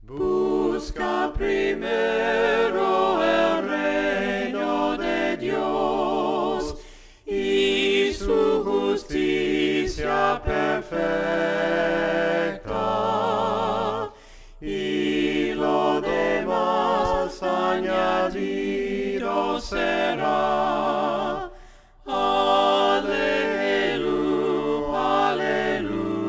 Busca primero el reino de Dios y su justicia perfecta, y lo demás añadido será. Aleluya, aleluya.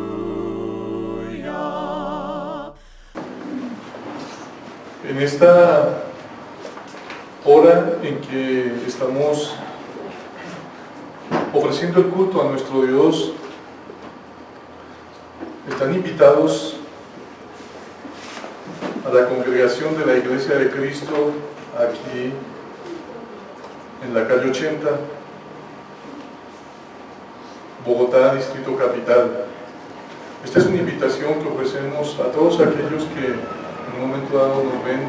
En esta hora en que estamos ofreciendo el culto a nuestro Dios, están invitados a la congregación de la Iglesia de Cristo aquí en la calle 80, Bogotá, Distrito Capital. Esta es una invitación que ofrecemos a todos aquellos que en un momento dado nos ven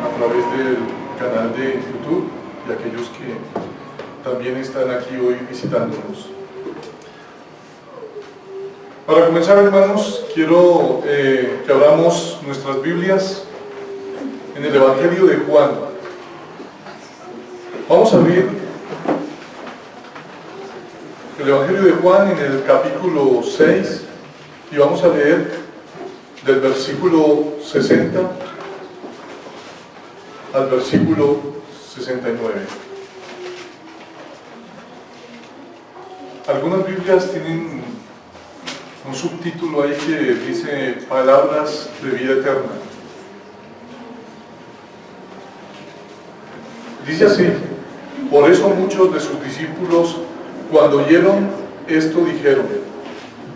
a través del canal de YouTube y aquellos que también están aquí hoy visitándonos. Para comenzar, hermanos, quiero que abramos nuestras Biblias en el Evangelio de Juan. Vamos a abrir el Evangelio de Juan en el capítulo 6 y vamos a leer del versículo 60 al versículo 69. Algunas Biblias tienen un subtítulo ahí que dice Palabras de vida eterna. Dice así: por eso muchos de sus discípulos, cuando oyeron esto, dijeron: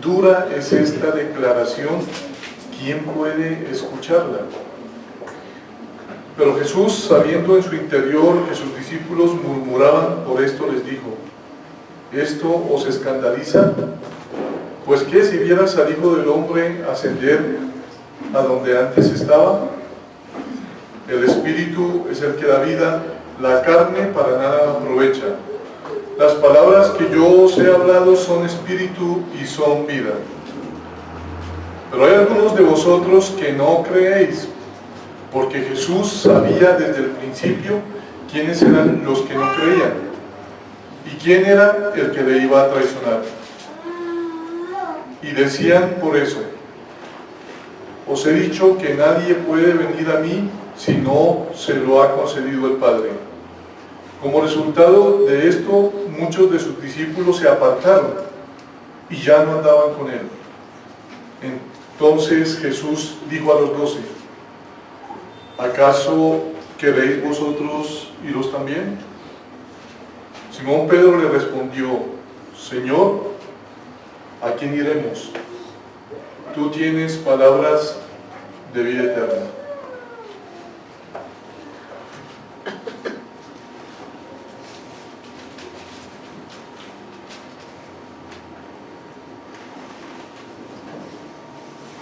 dura es esta declaración, ¿quién puede escucharla? Pero Jesús, sabiendo en su interior que sus discípulos murmuraban por esto, les dijo: ¿esto os escandaliza? Pues ¿qué si vieras al Hijo del Hombre ascender a donde antes estaba? El Espíritu es el que da vida, la carne para nada aprovecha. Las palabras que yo os he hablado son espíritu y son vida. Pero hay algunos de vosotros que no creéis, porque Jesús sabía desde el principio quiénes eran los que no creían y quién era el que le iba a traicionar. Y decían por eso: os he dicho que nadie puede venir a mí si no se lo ha concedido el Padre. Como resultado de esto, muchos de sus discípulos se apartaron y ya no andaban con él. Entonces Jesús dijo a los 12: ¿acaso queréis vosotros iros también? Simón Pedro le respondió: Señor, ¿a quién iremos? Tú tienes palabras de vida eterna.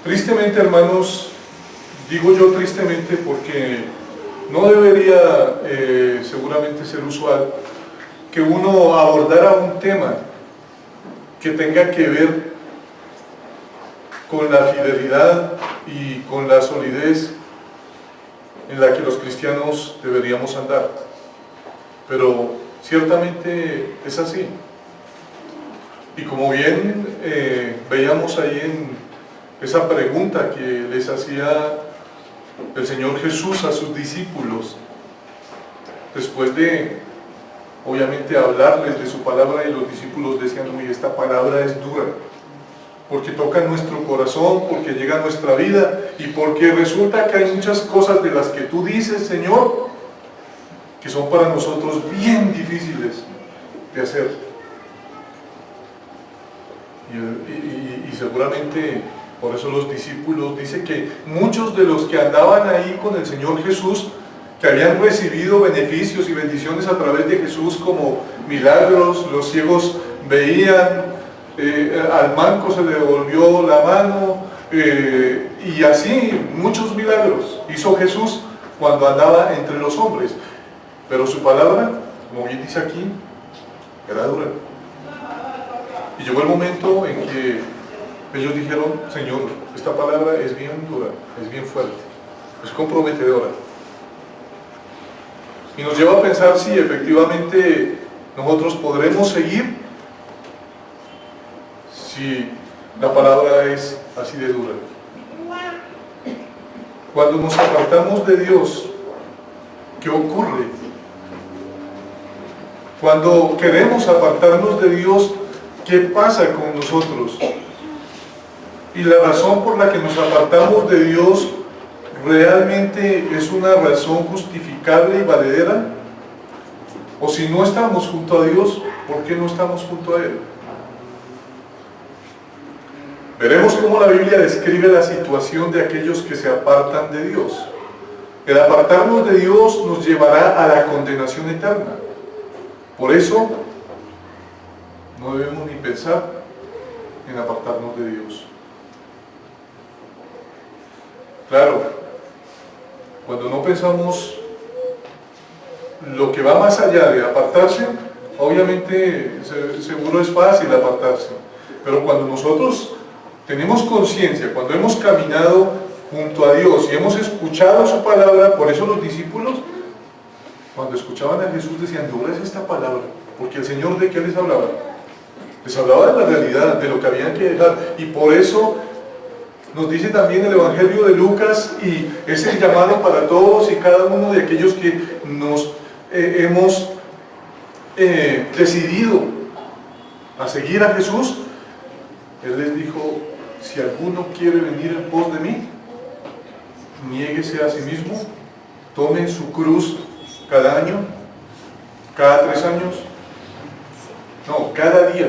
Tristemente, hermanos, digo yo tristemente porque no debería seguramente ser usual que uno abordara un tema que tenga que ver con la fidelidad y con la solidez en la que los cristianos deberíamos andar. Pero ciertamente es así. Y como bien veíamos ahí en esa pregunta que les hacía el Señor Jesús a sus discípulos, después de obviamente hablarles de su palabra, y los discípulos decían: uy, esta palabra es dura, porque toca nuestro corazón, porque llega a nuestra vida, y porque resulta que hay muchas cosas de las que tú dices, Señor, que son para nosotros bien difíciles de hacer. Y seguramente por eso los discípulos dicen que muchos de los que andaban ahí con el Señor Jesús, que habían recibido beneficios y bendiciones a través de Jesús, como milagros, los ciegos veían, al manco se le devolvió la mano, y así muchos milagros hizo Jesús cuando andaba entre los hombres. Pero su palabra, como bien dice aquí, era dura. Y llegó el momento en que ellos dijeron: Señor, esta palabra es bien dura, es bien fuerte. es comprometedora. Y nos lleva a pensar si efectivamente nosotros podremos seguir si la palabra es así de dura. Cuando nos apartamos de Dios, ¿qué ocurre? Cuando queremos apartarnos de Dios, ¿qué pasa con nosotros? Y la razón por la que nos apartamos de Dios realmente es una razón justificable y valedera. O si no estamos junto a Dios, ¿por qué no estamos junto a Él? Veremos cómo la Biblia describe la situación de aquellos que se apartan de Dios. El apartarnos de Dios nos llevará a la condenación eterna. Por eso, no debemos ni pensar en apartarnos de Dios. Claro, cuando no pensamos lo que va más allá de apartarse, obviamente seguro es fácil apartarse. Pero cuando nosotros tenemos conciencia, cuando hemos caminado junto a Dios y hemos escuchado su palabra, por eso los discípulos, cuando escuchaban a Jesús, decían: dura es esta palabra, porque el Señor, ¿de qué les hablaba? Les hablaba de la realidad, de lo que habían que dejar, y por eso nos dice también el Evangelio de Lucas, y es el llamado para todos y cada uno de aquellos que nos hemos decidido a seguir a Jesús. Él les dijo: si alguno quiere venir en pos de mí, niéguese a sí mismo, tome su cruz cada año, cada 3 años, no, cada día,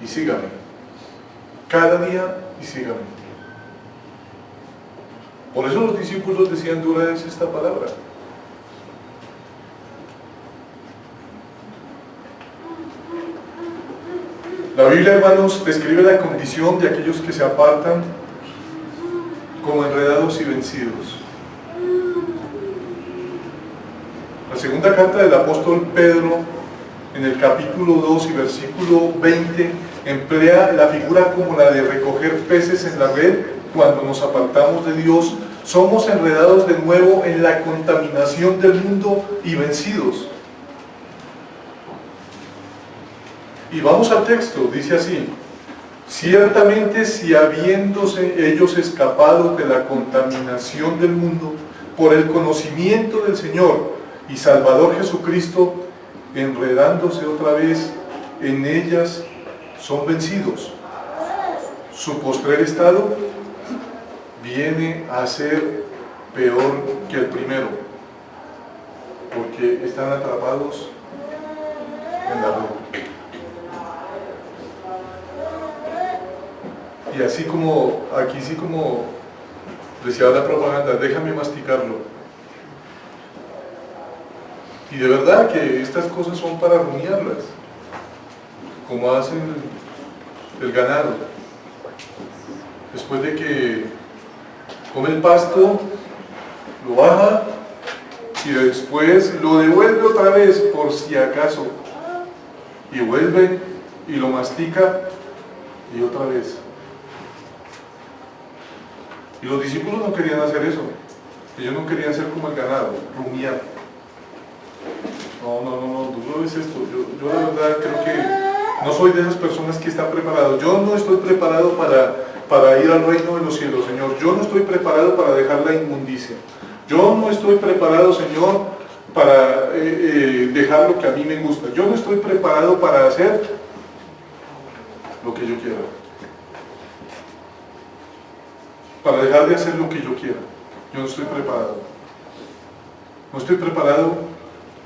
y sígame. Cada día y sígame. Por eso los discípulos decían: dura es esta palabra. La Biblia, hermanos, describe la condición de aquellos que se apartan como enredados y vencidos. La segunda carta del apóstol Pedro, en el capítulo 2 y versículo 20, emplea la figura como la de recoger peces en la red. Cuando nos apartamos de Dios, somos enredados de nuevo en la contaminación del mundo y vencidos. Y vamos al texto, dice así: ciertamente, si habiéndose ellos escapado de la contaminación del mundo por el conocimiento del Señor y Salvador Jesucristo, enredándose otra vez en ellas, son vencidos, su postrer estado viene a ser peor que el primero, porque están atrapados en la red. Y así como, aquí sí como decía la propaganda, déjame masticarlo. Y de verdad que estas cosas son para rumiarlas, como hacen el ganado. Después de que come el pasto, lo baja y después lo devuelve otra vez por si acaso. Y vuelve y lo mastica y otra vez. Y los discípulos no querían hacer eso. Ellos no querían ser como el ganado, rumiar. No, duro es esto. Yo de verdad creo que no soy de esas personas que están preparados. Yo no estoy preparado para ir al reino de los cielos, Señor. Yo no estoy preparado para dejar la inmundicia. Yo no estoy preparado, Señor, para dejar lo que a mí me gusta. Yo no estoy preparado para hacer lo que yo quiera. Para dejar de hacer lo que yo quiera. Yo no estoy preparado. No estoy preparado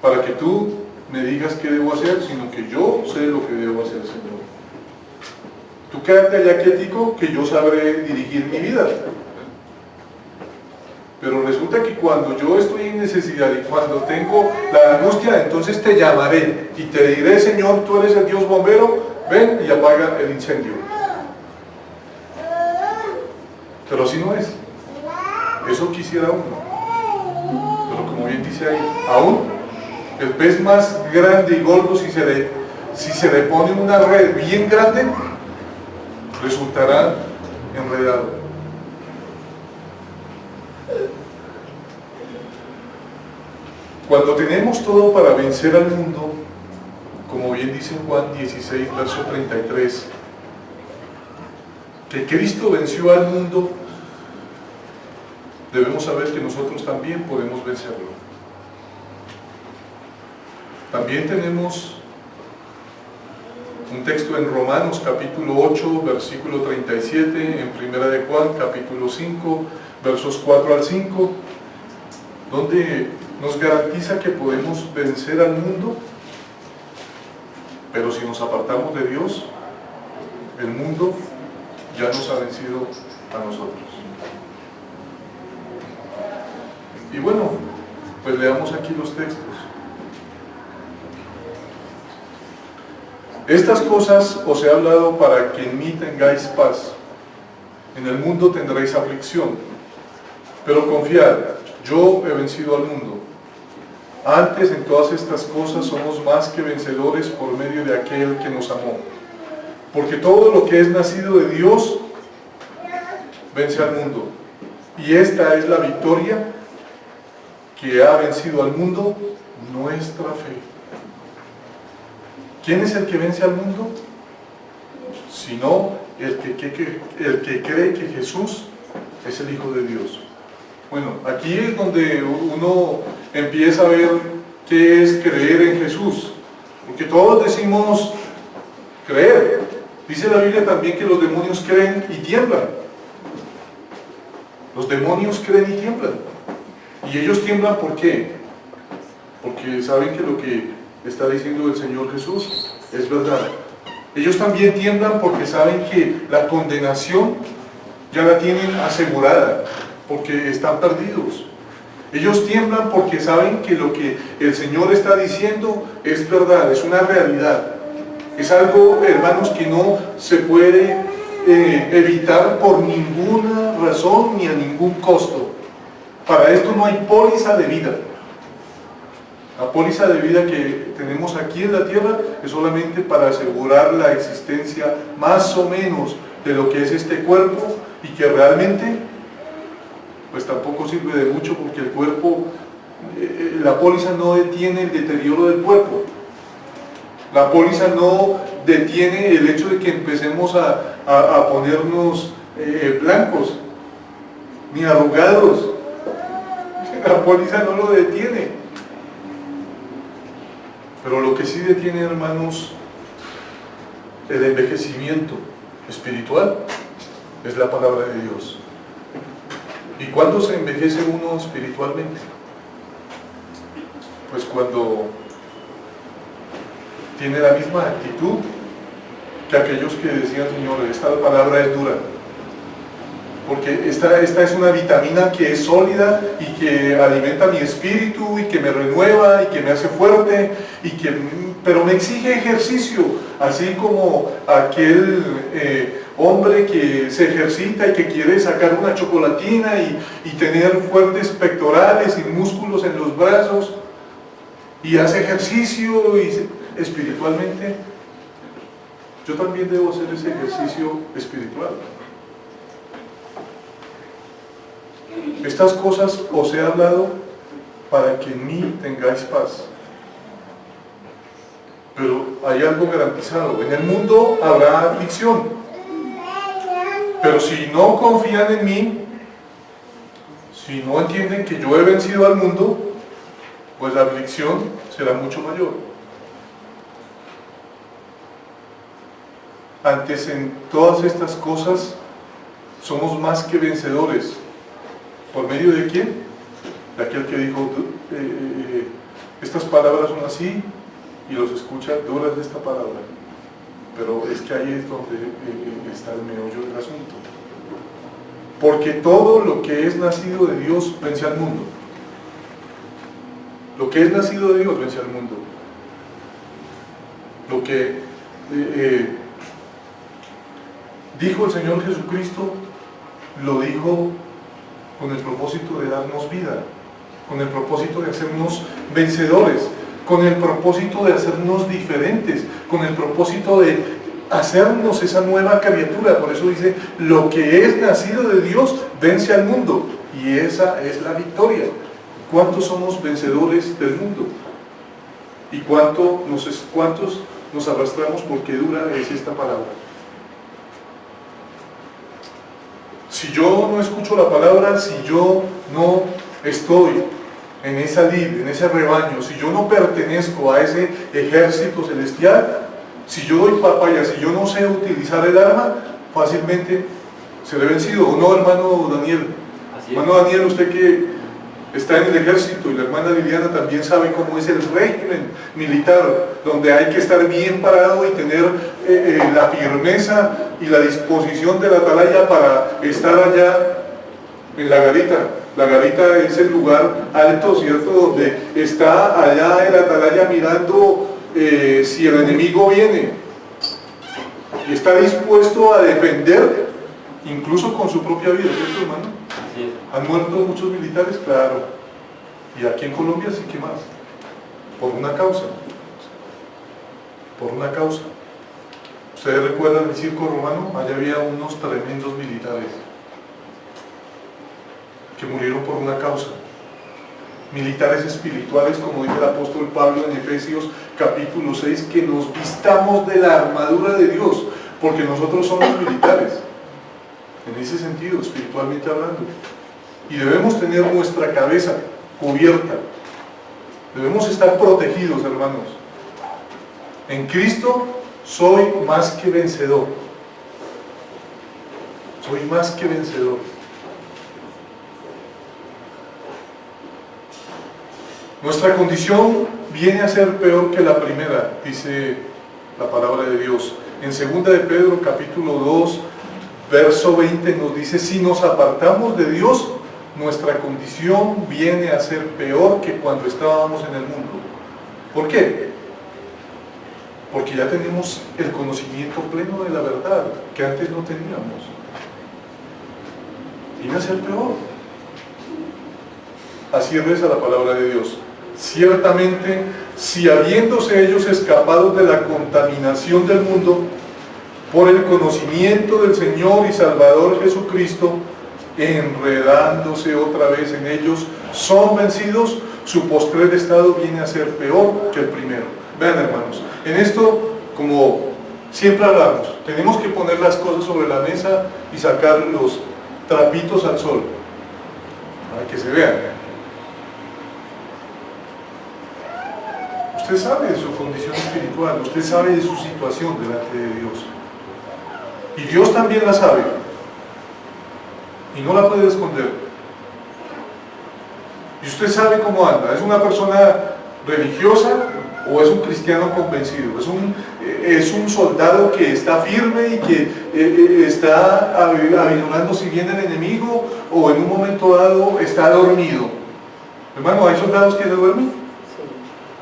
para que tú me digas qué debo hacer, sino que yo sé lo que debo hacer, Señor. Tú quédate allá quietico, que yo sabré dirigir mi vida. Pero resulta que cuando yo estoy en necesidad y cuando tengo la angustia, entonces te llamaré y te diré: Señor, tú eres el Dios bombero, ven y apaga el incendio. Pero así no es. Eso quisiera uno. Pero como bien dice ahí, aún el pez más grande y gordo, si se le pone una red bien grande, resultará enredado. Cuando tenemos todo para vencer al mundo, como bien dice en Juan 16, verso 33, que Cristo venció al mundo, debemos saber que nosotros también podemos vencerlo. También tenemos un texto en Romanos capítulo 8, versículo 37, en Primera de Juan capítulo 5, versos 4 al 5, donde nos garantiza que podemos vencer al mundo, pero si nos apartamos de Dios, el mundo ya nos ha vencido a nosotros. Y bueno, pues leamos aquí los textos. Estas cosas os he hablado para que en mí tengáis paz. En el mundo tendréis aflicción, pero confiad, yo he vencido al mundo. Antes, en todas estas cosas somos más que vencedores por medio de aquel que nos amó. Porque todo lo que es nacido de Dios vence al mundo. Y esta es la victoria que ha vencido al mundo, nuestra fe. ¿Quién es el que vence al mundo? Sino el que cree que Jesús es el Hijo de Dios. Bueno, aquí es donde uno empieza a ver qué es creer en Jesús. Porque todos decimos creer. Dice la Biblia también que los demonios creen y tiemblan. Los demonios creen y tiemblan. ¿Y ellos tiemblan por qué? Porque saben que lo que está diciendo el Señor Jesús es verdad. Ellos también tiemblan porque saben que la condenación ya la tienen asegurada, porque están perdidos. Ellos tiemblan porque saben que lo que el Señor está diciendo es verdad, es una realidad. Es algo, hermanos, que no se puede evitar por ninguna razón ni a ningún costo. Para esto no hay póliza de vida. La póliza de vida que tenemos aquí en la tierra es solamente para asegurar la existencia más o menos de lo que es este cuerpo, y que realmente pues tampoco sirve de mucho, porque el cuerpo, la póliza no detiene el deterioro del cuerpo. La póliza no detiene el hecho de que empecemos a ponernos blancos, ni arrugados. La póliza no lo detiene. Pero lo que sí detiene, hermanos, el envejecimiento espiritual es la palabra de Dios. ¿Y cuándo se envejece uno espiritualmente? Pues cuando tiene la misma actitud que aquellos que decían: Señor, esta palabra es dura, porque esta es una vitamina que es sólida y que alimenta mi espíritu y que me renueva y que me hace fuerte, pero me exige ejercicio, así como aquel hombre que se ejercita y que quiere sacar una chocolatina y tener fuertes pectorales y músculos en los brazos, y hace ejercicio y espiritualmente. Yo también debo hacer ese ejercicio espiritual. Estas cosas os he hablado para que en mí tengáis paz. Pero hay algo garantizado: en el mundo habrá aflicción. Pero si no confían en mí, si no entienden que yo he vencido al mundo, pues la aflicción será mucho mayor. Antes, en todas estas cosas somos más que vencedores. ¿Por medio de quién? De aquel que dijo: estas palabras son así, y los escucha duras de esta palabra. Pero es que ahí es donde está el meollo del asunto. Porque todo lo que es nacido de Dios vence al mundo. Lo que es nacido de Dios vence al mundo. Lo que dijo el Señor Jesucristo, lo dijo con el propósito de darnos vida, con el propósito de hacernos vencedores, con el propósito de hacernos diferentes, con el propósito de hacernos esa nueva criatura. Por eso dice: lo que es nacido de Dios vence al mundo, y esa es la victoria. ¿Cuántos somos vencedores del mundo? ¿Y cuántos nos arrastramos porque dura es esta palabra? Si yo no escucho la palabra, si yo no estoy en esa lid, en ese rebaño, si yo no pertenezco a ese ejército celestial, si yo doy papaya, si yo no sé utilizar el arma, fácilmente seré vencido. ¿O no, hermano Daniel? Hermano Daniel, usted que está en el ejército, y la hermana Liliana también sabe cómo es el régimen militar, donde hay que estar bien parado y tener la firmeza y la disposición de la atalaya para estar allá en la garita. La garita es el lugar alto, ¿cierto?, donde está allá el atalaya mirando si el enemigo viene, y está dispuesto a defender incluso con su propia vida, ¿cierto, hermano? ¿Han muerto muchos militares? Claro. Y aquí en Colombia sí que más. Por una causa. Por una causa. ¿Ustedes recuerdan el circo romano? Allá había unos tremendos militares que murieron por una causa. Militares espirituales, como dice el apóstol Pablo en Efesios capítulo 6, que nos vistamos de la armadura de Dios, porque nosotros somos militares. En ese sentido, espiritualmente hablando. Y debemos tener nuestra cabeza cubierta. Debemos estar protegidos, hermanos. En Cristo soy más que vencedor. Soy más que vencedor. Nuestra condición viene a ser peor que la primera, dice la palabra de Dios. En 2 de Pedro capítulo 2, verso 20 nos dice: si nos apartamos de Dios, nuestra condición viene a ser peor que cuando estábamos en el mundo. ¿Por qué? Porque ya tenemos el conocimiento pleno de la verdad, que antes no teníamos. Viene a ser peor. Así reza la palabra de Dios. Ciertamente, si habiéndose ellos escapado de la contaminación del mundo, por el conocimiento del Señor y Salvador Jesucristo, enredándose otra vez en ellos, son vencidos, su postrer estado viene a ser peor que el primero. Vean, hermanos, en esto, como siempre hablamos, tenemos que poner las cosas sobre la mesa y sacar los trapitos al sol, para que se vean. Usted sabe de su condición espiritual, usted sabe de su situación delante de Dios. Y Dios también la sabe. Y no la puede esconder. Y usted sabe cómo anda. ¿Es una persona religiosa o es un cristiano convencido? ¿Es un soldado que está firme y que está avisorando si viene el enemigo, o en un momento dado está dormido? Hermano, ¿hay soldados que se duermen?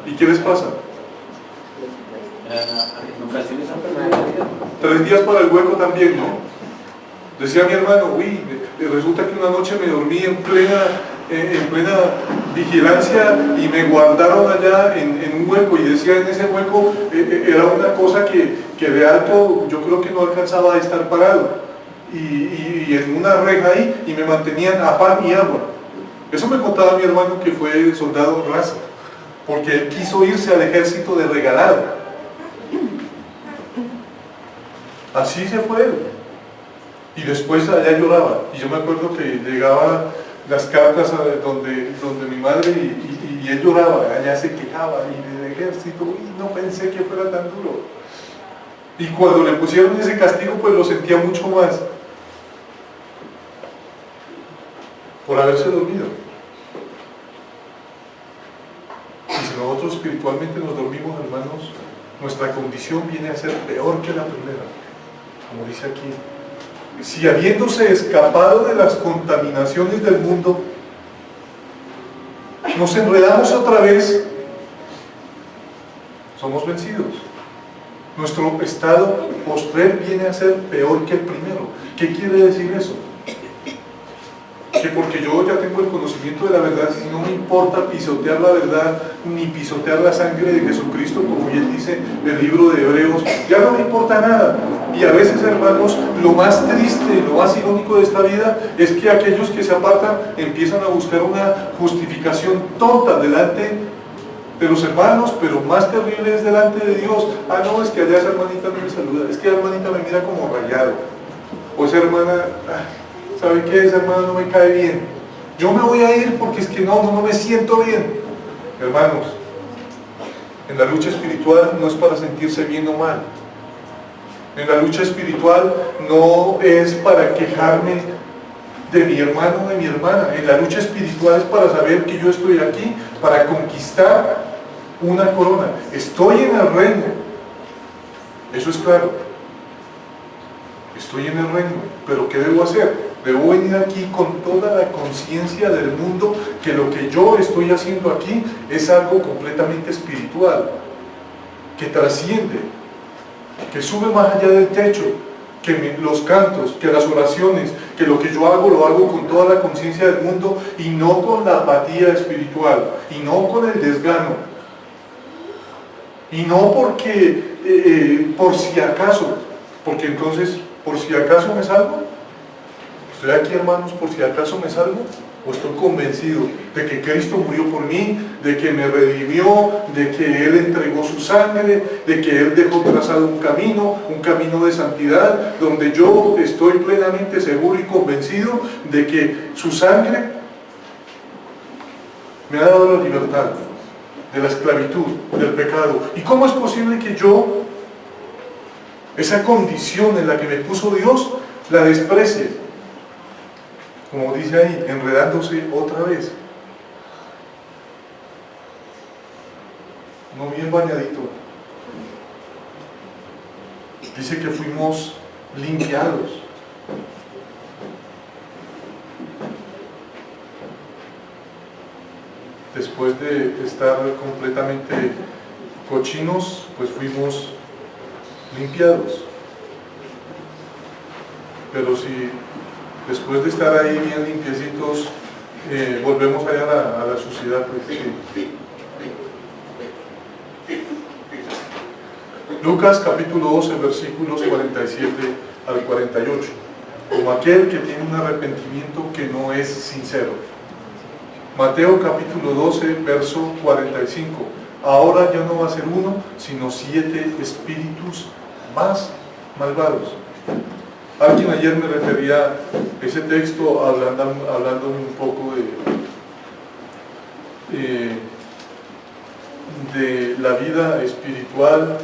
¿Y qué les pasa? En ocasiones han perdido la vida. 3 días para el hueco también, ¿no? Decía mi hermano, resulta que una noche me dormí en plena vigilancia y me guardaron allá en un hueco, y decía, en ese hueco era una cosa que de alto yo creo que no alcanzaba a estar parado, y en una reja ahí, y me mantenían a pan y agua. Eso me contaba mi hermano, que fue soldado raza, porque él quiso irse al ejército de regalado. Así se fue él. Y después allá lloraba. Y yo me acuerdo que llegaban las cartas donde mi madre, y él lloraba, allá se quejaba, y del ejército, no pensé que fuera tan duro. Y cuando le pusieron ese castigo, pues lo sentía mucho más, por haberse dormido. Y si nosotros espiritualmente nos dormimos, hermanos, nuestra condición viene a ser peor que la primera, como dice aquí. Si habiéndose escapado de las contaminaciones del mundo, nos enredamos otra vez, somos vencidos. Nuestro estado postrer viene a ser peor que el primero. ¿Qué quiere decir eso? Que que porque yo ya tengo el conocimiento de la verdad, si no me importa pisotear la verdad, ni pisotear la sangre de Jesucristo, como bien dice el libro de Hebreos, ya no me importa nada. Y a veces, hermanos, lo más triste, lo más irónico de esta vida es que aquellos que se apartan empiezan a buscar una justificación tonta delante de los hermanos, pero más terrible es delante de Dios. Ah, no, es que allá esa hermanita no me saluda, es que la hermanita me mira como rayado, o esa hermana, ¿sabe qué? Esa hermana no me cae bien, yo me voy a ir porque es que no me siento bien. Hermanos, en la lucha espiritual no es para sentirse bien o mal. En la lucha espiritual no es para quejarme de mi hermano o de mi hermana. En la lucha espiritual es para saber que yo estoy aquí para conquistar una corona. Estoy en el reino. Eso es claro. Estoy en el reino. Pero ¿qué debo hacer? Debo venir aquí con toda la conciencia del mundo que lo que yo estoy haciendo aquí es algo completamente espiritual, que trasciende, que sube más allá del techo, que los cantos, que las oraciones, que lo que yo hago lo hago con toda la conciencia del mundo y no con la apatía espiritual, y no con el desgano, y no porque, por si acaso, porque entonces, por si acaso me salvo. Estoy aquí, hermanos, por si acaso me salvo, o estoy convencido de que Cristo murió por mí, de que me redimió, de que Él entregó su sangre, de que Él dejó trazado un camino de santidad, donde yo estoy plenamente seguro y convencido de que su sangre me ha dado la libertad de la esclavitud, del pecado. ¿Y cómo es posible que yo, esa condición en la que me puso Dios, la desprecie? Como dice ahí, enredándose otra vez. No bien bañadito. Dice que fuimos limpiados. Después de estar completamente cochinos, pues fuimos limpiados. Pero si después de estar ahí bien limpiecitos, volvemos allá a la suciedad, pues sí. Lucas capítulo 12, versículos 47 al 48. Como aquel que tiene un arrepentimiento que no es sincero. Mateo capítulo 12, verso 45. Ahora ya no va a ser uno, sino 7 espíritus más malvados. Alguien ayer me refería a ese texto hablándome un poco de la vida espiritual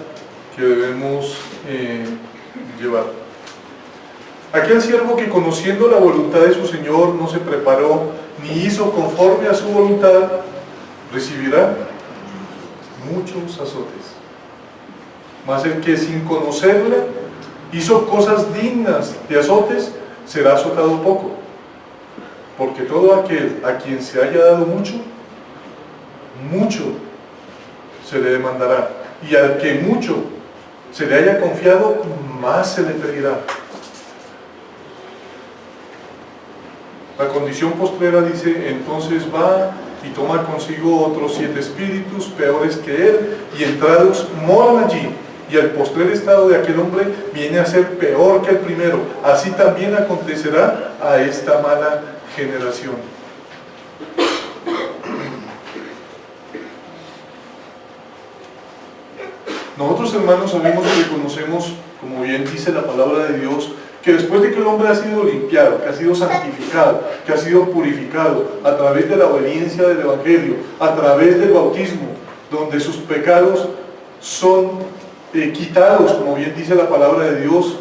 que debemos llevar. Aquel siervo que conociendo la voluntad de su Señor no se preparó ni hizo conforme a su voluntad, recibirá muchos azotes. Mas el que sin conocerla hizo cosas dignas de azotes, será azotado poco. Porque todo aquel a quien se haya dado mucho, mucho se le demandará. Y al que mucho se le haya confiado, más se le pedirá. La condición postrera dice, entonces va y toma consigo otros 7 espíritus peores que él, y entrados moran allí. Y el postrer estado de aquel hombre viene a ser peor que el primero. Así también acontecerá a esta mala generación. Nosotros, hermanos, sabemos y reconocemos, como bien dice la palabra de Dios, que después de que el hombre ha sido limpiado, que ha sido santificado, que ha sido purificado a través de la obediencia del Evangelio, a través del bautismo, donde sus pecados son quitados, como bien dice la palabra de Dios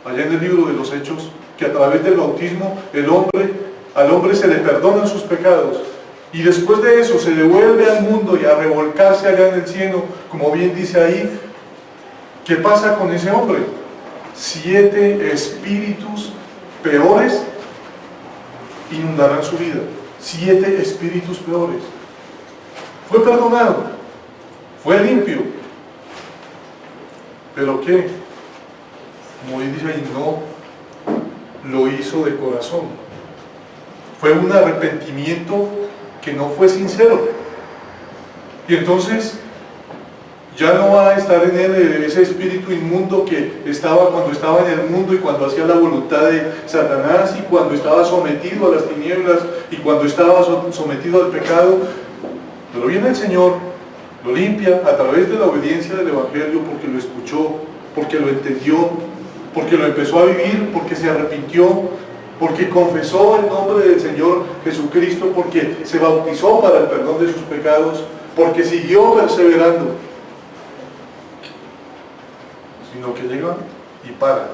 allá en el libro de los Hechos, que a través del bautismo al hombre se le perdonan sus pecados, y después de eso se devuelve al mundo y a revolcarse allá en el cielo, como bien dice ahí. ¿Qué pasa con ese hombre? 7 espíritus peores inundarán su vida. 7 espíritus peores. Fue perdonado, fue limpio, pero ¿qué? Como dice ahí, no lo hizo de corazón. fue un arrepentimiento que no fue sincero. Y entonces ya no va a estar en él ese espíritu inmundo que estaba cuando estaba en el mundo y cuando hacía la voluntad de Satanás y cuando estaba sometido a las tinieblas y cuando estaba sometido al pecado. Pero viene el Señor, lo limpia a través de la obediencia del Evangelio, porque lo escuchó, porque lo entendió, porque lo empezó a vivir, porque se arrepintió, porque confesó el nombre del Señor Jesucristo, porque se bautizó para el perdón de sus pecados, porque siguió perseverando. Sino que llega y para.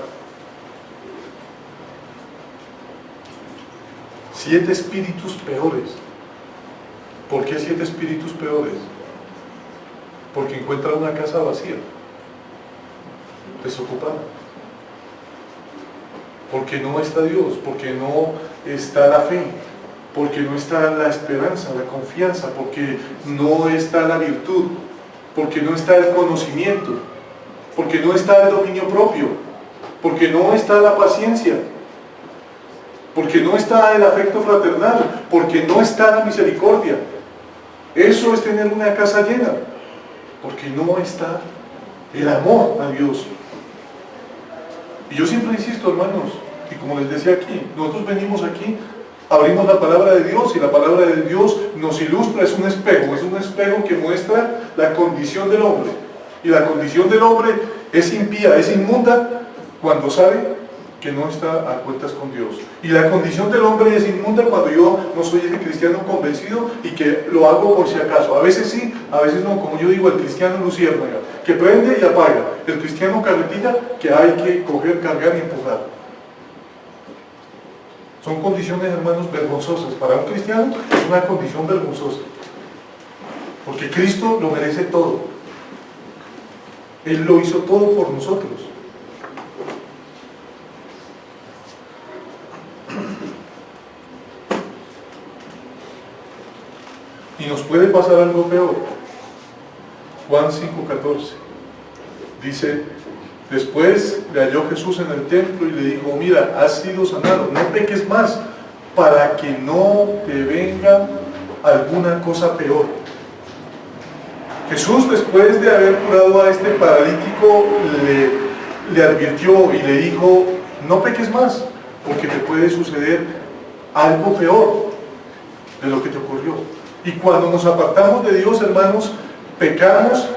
7 espíritus peores. ¿Por qué 7 espíritus peores? Porque encuentra una casa vacía, desocupada. Porque no está Dios, porque no está la fe, porque no está la esperanza, la confianza, porque no está la virtud, porque no está el conocimiento, porque no está el dominio propio, porque no está la paciencia, porque no está el afecto fraternal, porque no está la misericordia. Eso es tener una casa llena, porque no está el amor a Dios. Y yo siempre insisto, hermanos, y como les decía aquí, nosotros venimos aquí, abrimos la palabra de Dios y la palabra de Dios nos ilustra, es un espejo que muestra la condición del hombre. Y la condición del hombre es impía, es inmunda cuando sabe que no está a cuentas con Dios. Y la condición del hombre es inmunda cuando yo no soy ese cristiano convencido y que lo hago por si acaso. A veces sí, a veces no, como yo digo, el cristiano luciérnaga, que prende y apaga. El cristiano carretilla, que hay que coger, cargar y empujar. Son condiciones, hermanos, vergonzosas. Para un cristiano es una condición vergonzosa. Porque Cristo lo merece todo. Él lo hizo todo por nosotros. Y nos puede pasar algo peor. Juan 5:14 dice: después le halló Jesús en el templo y le dijo: mira, has sido sanado, no peques más, para que no te venga alguna cosa peor. Jesús, después de haber curado a este paralítico, le advirtió y le dijo: no peques más, porque te puede suceder algo peor de lo que te ocurrió. Y cuando nos apartamos de Dios, hermanos, pecamos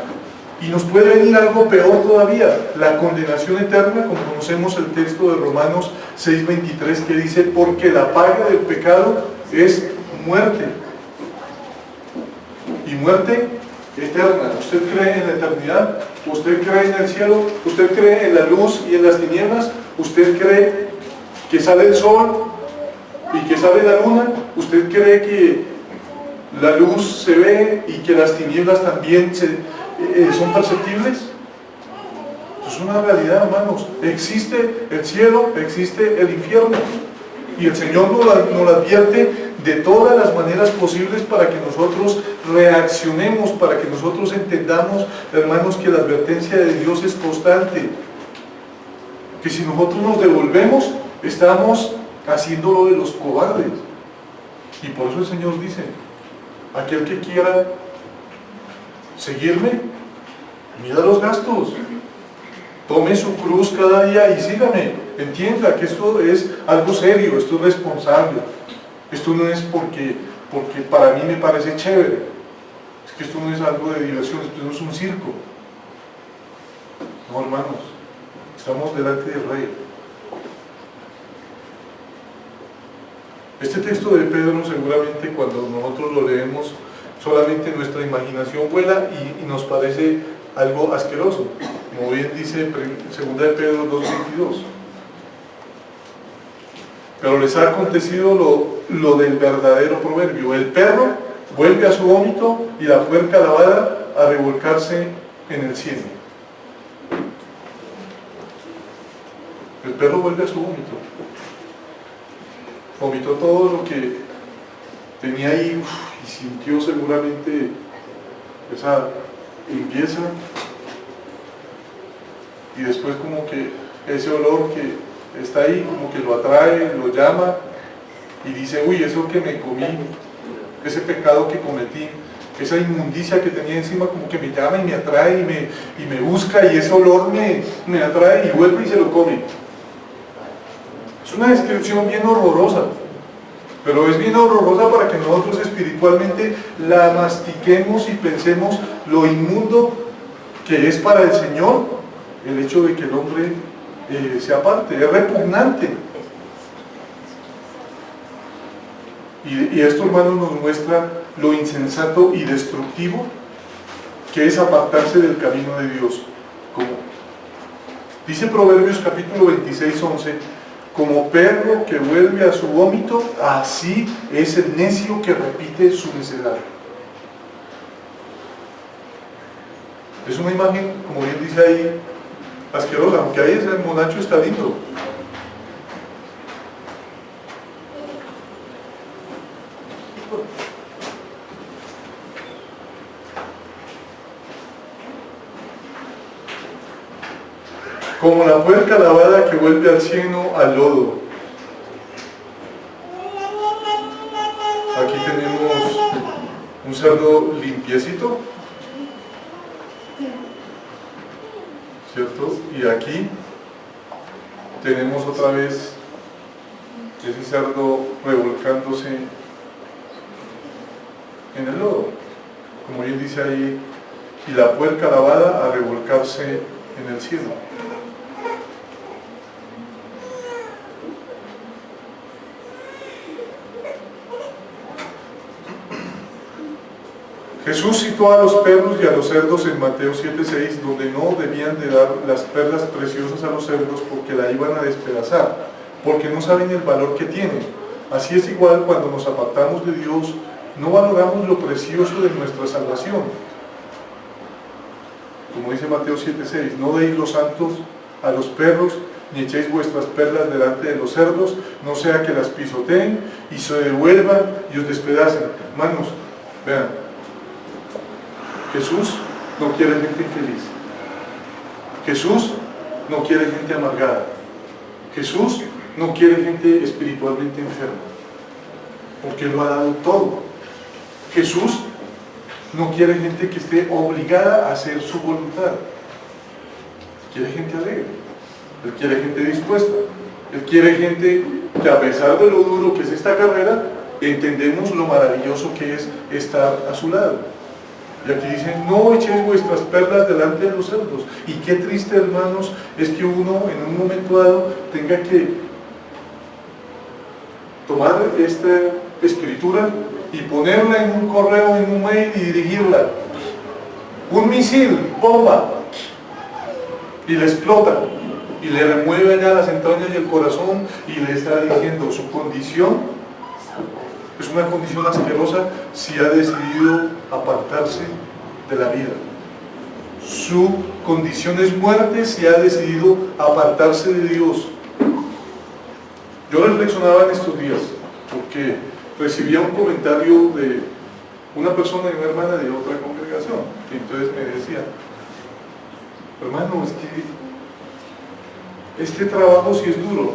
y nos puede venir algo peor todavía, la condenación eterna, como conocemos el texto de Romanos 6:23, que dice: porque la paga del pecado es muerte, y muerte eterna. ¿Usted cree en la eternidad? ¿Usted cree en el cielo? ¿Usted cree en la luz y en las tinieblas? ¿Usted cree que sale el sol y que sale la luna? ¿Usted cree que la luz se ve y que las tinieblas también son perceptibles? Es una realidad, hermanos. Existe el cielo, existe el infierno. Y el Señor nos lo advierte de todas las maneras posibles para que nosotros reaccionemos, para que nosotros entendamos, hermanos, que la advertencia de Dios es constante. Que si nosotros nos devolvemos, estamos haciéndolo de los cobardes. Y por eso el Señor dice: aquel que quiera seguirme, mida los gastos, tome su cruz cada día y sígame. Entienda que esto es algo serio, esto es responsable. Esto no es porque para mí me parece chévere. Es que esto no es algo de diversión, esto no es un circo. No, hermanos, estamos delante del Rey. Este texto de Pedro, seguramente cuando nosotros lo leemos, solamente nuestra imaginación vuela y nos parece algo asqueroso, como bien dice 2 de Pedro 2:22. Pero les ha acontecido lo del verdadero proverbio: el perro vuelve a su vómito y la puerca lavada a revolcarse en el cielo. El perro vuelve a su vómito. Vomitó todo lo que tenía ahí y sintió seguramente esa limpieza, y después como que ese olor que está ahí como que lo atrae, lo llama, y dice, uy, eso que me comí, ese pecado que cometí, esa inmundicia que tenía encima, como que me llama y me atrae y me busca, y ese olor me atrae, y vuelve y se lo come. Es una descripción bien horrorosa, pero es bien horrorosa para que nosotros espiritualmente la mastiquemos y pensemos lo inmundo que es para el Señor el hecho de que el hombre se aparte. Es repugnante. Y esto, hermanos, nos muestra lo insensato y destructivo que es apartarse del camino de Dios. Como dice Proverbios capítulo 26, 11, como perro que vuelve a su vómito, así es el necio que repite su necedad. Es una imagen, como bien dice ahí, asquerosa, aunque ahí ese monacho está lindo. Como la puerca lavada que vuelve al cieno, al lodo. Aquí tenemos un cerdo limpiecito, ¿cierto? Y aquí tenemos otra vez ese cerdo revolcándose en el lodo, como bien dice ahí, y la puerca lavada a revolcarse en el cielo. Jesús citó a los perros y a los cerdos en Mateo 7:6, donde no debían de dar las perlas preciosas a los cerdos porque la iban a despedazar, porque no saben el valor que tienen. Así es igual cuando nos apartamos de Dios, no valoramos lo precioso de nuestra salvación. Como dice Mateo 7:6, no deis los santos a los perros, ni echéis vuestras perlas delante de los cerdos, no sea que las pisoteen y se devuelvan y os despedacen. Hermanos, vean, Jesús no quiere gente infeliz. Jesús no quiere gente amargada. Jesús no quiere gente espiritualmente enferma, porque Él lo ha dado todo. Jesús no quiere gente que esté obligada a hacer su voluntad. Quiere gente alegre. Él quiere gente dispuesta. Él quiere gente que, a pesar de lo duro que es esta carrera, entendemos lo maravilloso que es estar a su lado. Y aquí dicen, no echéis vuestras perlas delante de los cerdos. Y qué triste, hermanos, es que uno en un momento dado tenga que tomar esta escritura y ponerla en un correo, en un mail y dirigirla. Un misil, bomba, y le explota, y le remueve allá las entrañas y el corazón, y le está diciendo su condición es una condición asquerosa si ha decidido apartarse de la vida. Su condición es muerte si ha decidido apartarse de Dios. Yo reflexionaba en estos días porque recibía un comentario de una persona y una hermana de otra congregación, y entonces me decía, hermano, es que este trabajo sí es duro.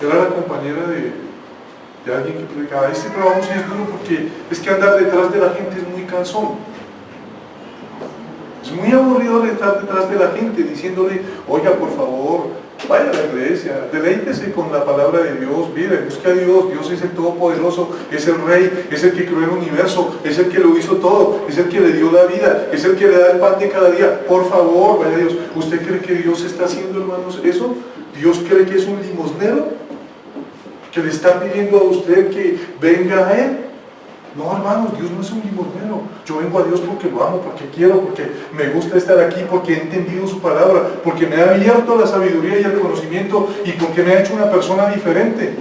Era la compañera de alguien que predicaba, este trabajo sí es duro porque es que andar detrás de la gente es muy cansón. Es muy aburrido estar detrás de la gente diciéndole, oiga, por favor, vaya a la iglesia, deleítese con la palabra de Dios, mire, busque a Dios, Dios es el Todopoderoso, es el Rey, es el que creó el universo, es el que lo hizo todo, es el que le dio la vida, es el que le da el pan de cada día, por favor, vaya a Dios. ¿Usted cree que Dios está haciendo, hermanos, eso? ¿Dios cree que es un limosnero que le está pidiendo a usted que venga a Él? No, hermanos, Dios no es un limosnero. Yo vengo a Dios porque lo amo, porque quiero, porque me gusta estar aquí, porque he entendido su palabra, porque me ha abierto la sabiduría y el conocimiento y porque me ha hecho una persona diferente.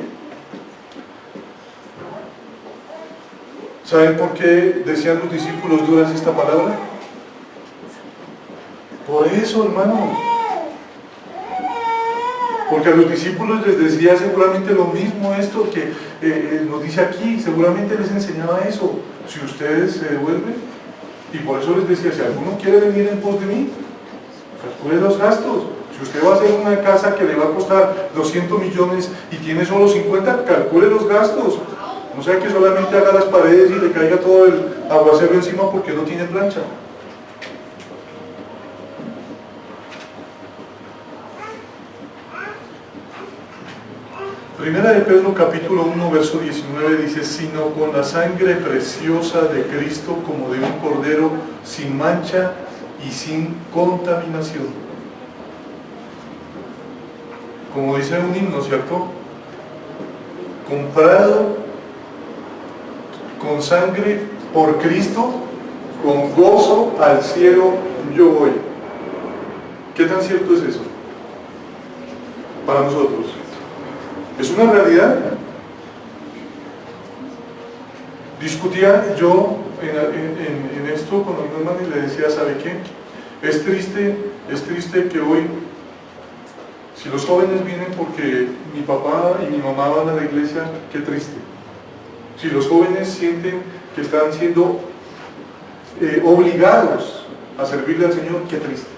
¿Saben por qué decían los discípulos duras esta palabra? Por eso, hermano. Porque a los discípulos les decía seguramente lo mismo esto que nos dice aquí, seguramente les enseñaba eso. Si ustedes se devuelven, y por eso les decía, si alguno quiere venir en pos de mí, calcule los gastos. Si usted va a hacer una casa que le va a costar 200 millones y tiene solo 50, calcule los gastos. No sea que solamente haga las paredes y le caiga todo el aguacero encima porque no tiene plancha. Primera de Pedro capítulo 1 verso 19 dice: sino con la sangre preciosa de Cristo como de un cordero sin mancha y sin contaminación. Como dice un himno, ¿cierto? Comprado con sangre por Cristo, con gozo al cielo yo voy. ¿Qué tan cierto es eso para nosotros? ¿Es una realidad? Discutía yo en esto con los hermanos y le decía, ¿sabe qué? Es triste que hoy, si los jóvenes vienen porque mi papá y mi mamá van a la iglesia, qué triste. Si los jóvenes sienten que están siendo obligados a servirle al Señor, qué triste.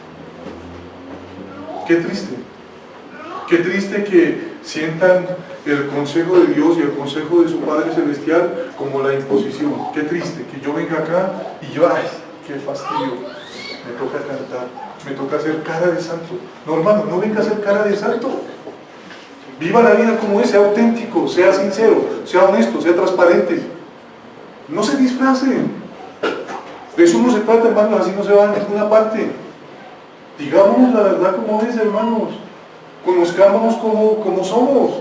Qué triste. Qué triste que sientan el consejo de Dios y el consejo de su Padre Celestial como la imposición. Qué triste que yo venga acá y yo, ¡ay, qué fastidio! Me toca cantar, me toca hacer cara de santo. No, hermano, no venga a hacer cara de santo. Viva la vida como es, sea auténtico, sea sincero, sea honesto, sea transparente. No se disfracen. De eso no se trata, hermanos, así no se va a ninguna parte. Digámonos la verdad como es, hermanos. Conozcámonos como somos.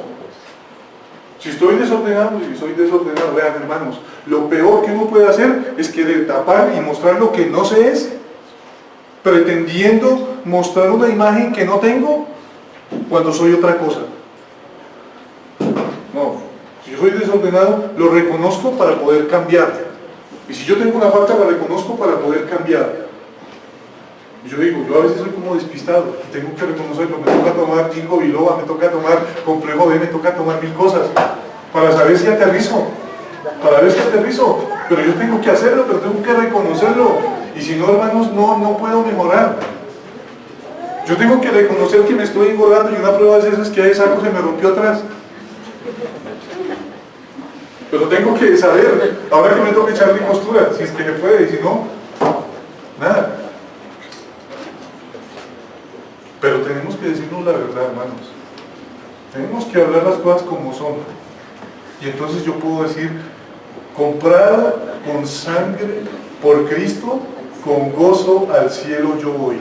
Si estoy desordenado, vean, hermanos, lo peor que uno puede hacer es querer tapar y mostrar lo que no se es, pretendiendo mostrar una imagen que no tengo cuando soy otra cosa. No, si yo soy desordenado, lo reconozco para poder cambiar. Y si yo tengo una falta, la reconozco para poder cambiar. Y yo digo, yo a veces soy como despistado y tengo que reconocerlo. Me toca tomar ginkgo biloba, me toca tomar complejo B, me toca tomar 1000 cosas para saber si aterrizo, pero yo tengo que hacerlo, pero tengo que reconocerlo. Y si no, hermanos, no puedo mejorar. Yo tengo que reconocer que me estoy engordando, y una prueba de eso es que ese saco se me rompió atrás. Pero tengo que saber, ahora que me toca echarle costura, si es que se puede, y si no, nada. Pero tenemos que decirnos la verdad, hermanos. Tenemos que hablar las cosas como son. Y entonces yo puedo decir, comprado con sangre por Cristo, con gozo al cielo yo voy.